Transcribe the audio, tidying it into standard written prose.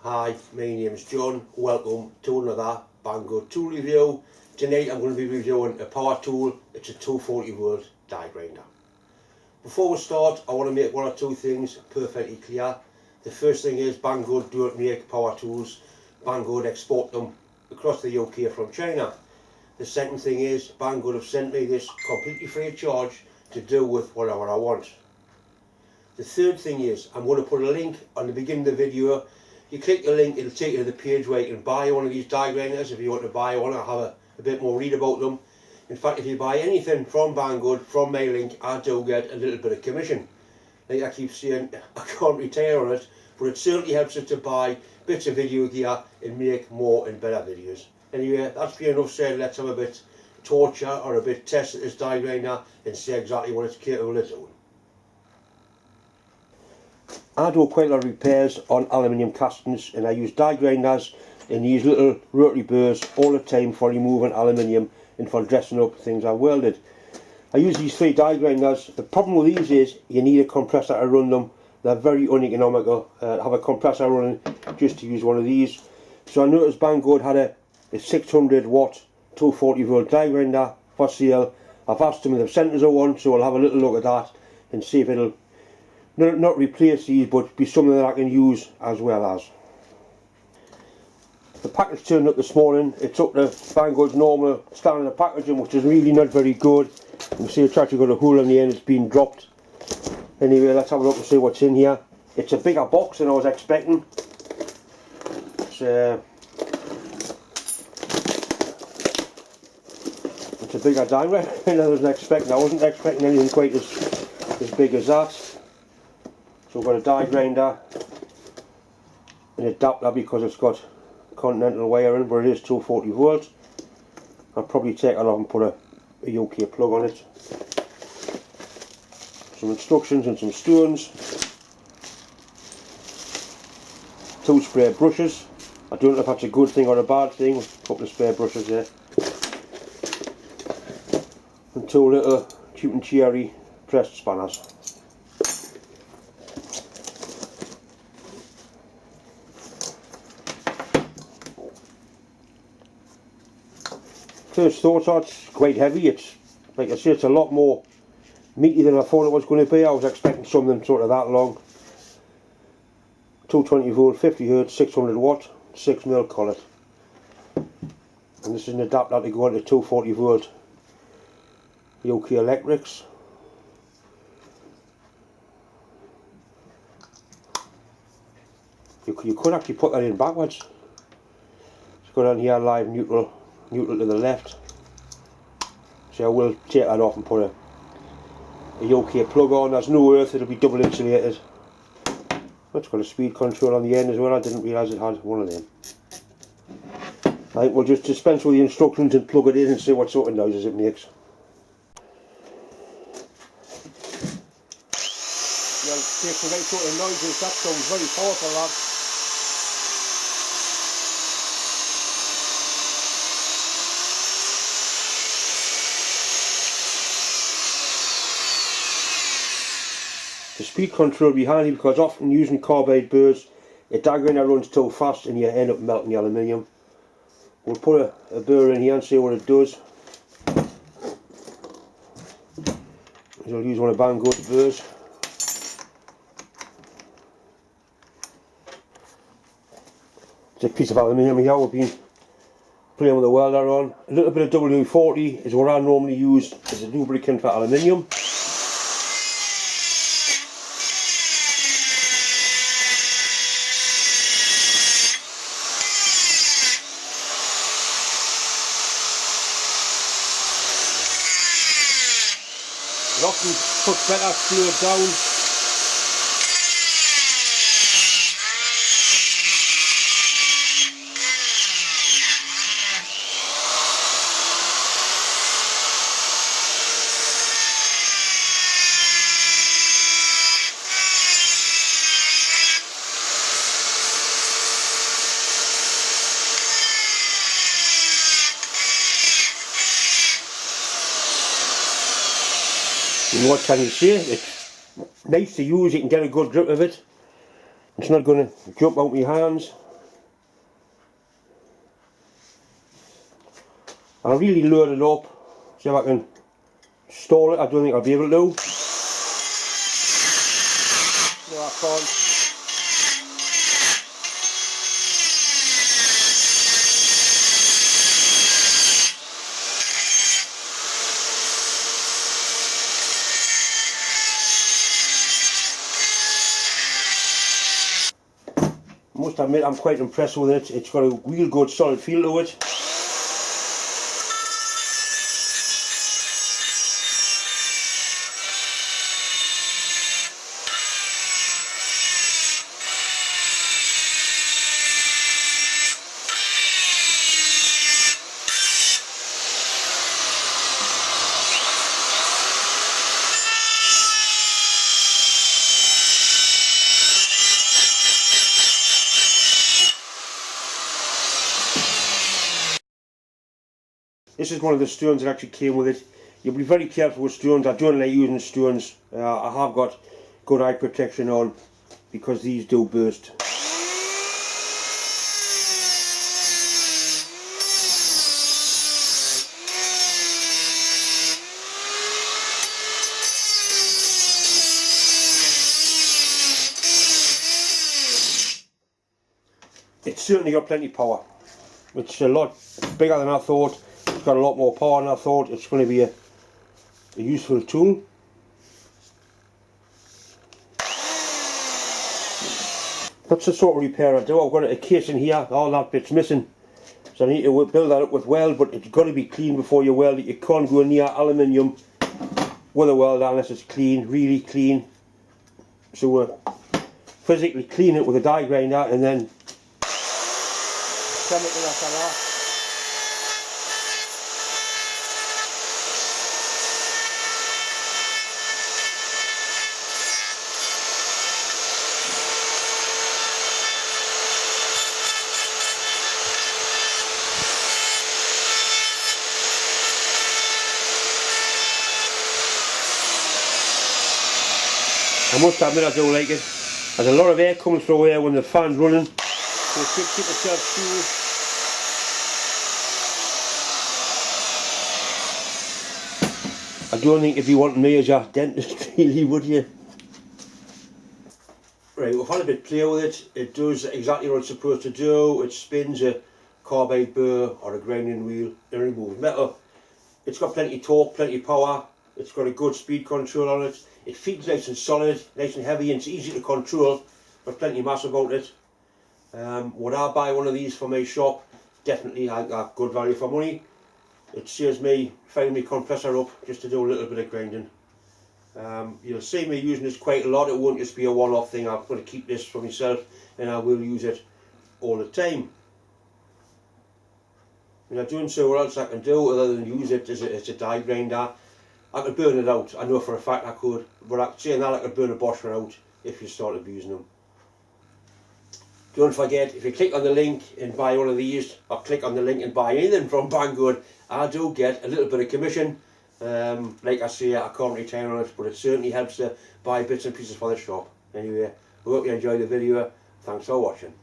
Hi, my name is John. Welcome to another Banggood tool review. Tonight I'm going to be reviewing a power tool. It's a 240 volt die grinder. Before we start, I want to make one or two things perfectly clear. The first thing is Banggood don't make power tools. Banggood export them across the UK from China. The second thing is Banggood have sent me this completely free of charge to do with whatever I want. The third thing is I'm going to put a link on the beginning of the video. You click the link, it'll take you to the page where you can buy one of these die grinders if you want to buy one. I'll have a bit more read about them. In fact, if you buy anything from Banggood, from my link, I do get a little bit of commission. Like I keep saying, I can't retire on it, but it certainly helps us to buy bits of video gear and make more and better videos. Anyway, that's been enough said. Let's have a bit torture or a bit test at this die grinder and see exactly what it's capable of doing. I do quite a lot of repairs on aluminium castings, and I use die grinders and these little rotary burrs all the time for removing aluminium and for dressing up things I've welded. I use these three die grinders. The problem with these is you need a compressor to run them. They're very uneconomical. Have a compressor running just to use one of these. So I noticed Banggood had a 600 watt 240 volt die grinder for sale. I've asked them if they've sent us a one, so I'll have a little look at that and see if it'll not replace these, but be something that I can use as well as. The package turned up this morning. It's up to Banggood's normal standard packaging, which is really not very good. You can see it's actually got a hole in the end, it's been dropped. Anyway, let's have a look and see what's in here. It's a bigger box than I was expecting. It's a bigger die grinder than I wasn't expecting. I wasn't expecting anything quite as big as that. So we've got a die grinder, an adapter because it's got continental wiring, but it is 240 volts. I'll probably take it off and put a UK plug on it. Some instructions and some stones. 2 spray brushes. I don't know if that's a good thing or a bad thing. A couple of spare brushes there. And 2 little cheap and cherry pressed spanners. First thoughts are it's quite heavy. It's, like I say, it's a lot more meaty than I thought it was going to be. I was expecting something sort of that long. 220 volt, 50 hertz, 600 watt, 6mm collet. And this is an adapter to go into 240 volt UK electrics. You could actually put that in backwards. It's got on here live neutral to the left. So I will take that off and put a UK plug on. There's no earth, it'll be double insulated. It's got a speed control on the end as well. I didn't realise it had one of them. Right, we'll just dispense with the instructions and plug it in and see what sort of noises it makes. Yeah, it takes the right sort of noises. That sounds very powerful, that. The speed control will be handy because often using carbide burrs, a die grinder runs too fast and you end up melting the aluminium. We'll put a burr in here and see what it does. I'll use one of Banggood's burrs. It's a piece of aluminium here we've been playing with the welder on. A little bit of WD-40 is what I normally use as a lubricant for aluminium. It often puts better slowed down. And what can you say? It's nice to use, you can get a good grip of it. It's not going to jump out my hands. I'll really load it up, see if I can install it. I don't think I'll be able to. No, I can't. I must admit I'm quite impressed with it. It's got a real good solid feel to it. This is one of the stones that actually came with it. You'll be very careful with stones. I don't like using stones. I have got good eye protection on because these do burst. It's certainly got plenty of power. It's a lot bigger than I thought. It's got a lot more power than I thought. It's going to be a useful tool. That's the sort of repair I do. I've got a case in here, all that bit's missing. So I need to build that up with weld, but it's got to be clean before you weld it. You can't go near aluminium with a welder unless it's clean, really clean. So we'll physically clean it with a die grinder and then chemical after that. I must admit I do like it. There's a lot of air comes through here when the fan's running. So keep yourself cool. I don't think if you want me as your dentist really, would you? Right, we've had a bit of play with it. It does exactly what it's supposed to do. It spins a carbide burr or a grinding wheel and removes metal. It's got plenty of torque, plenty of power. It's got a good speed control on it. It feeds nice and solid, nice and heavy, and it's easy to control. Got plenty of mass about it. Would I buy one of these for my shop? Definitely, I got good value for money. It saves me firing my compressor up just to do a little bit of grinding. You'll see me using this quite a lot. It won't just be a one-off thing. I'm going to keep this for myself and I will use it all the time. And I'm doing so, what else I can do other than use it as a die grinder. I could burn it out. I know for a fact I could, but saying that, I could burn a Bosch one out if you started using them. Don't forget, if you click on the link and buy one of these, or click on the link and buy anything from Banggood, I do get a little bit of commission. Like I say, I can't return on it, but it certainly helps to buy bits and pieces for the shop. Anyway, I hope you enjoyed the video. Thanks for watching.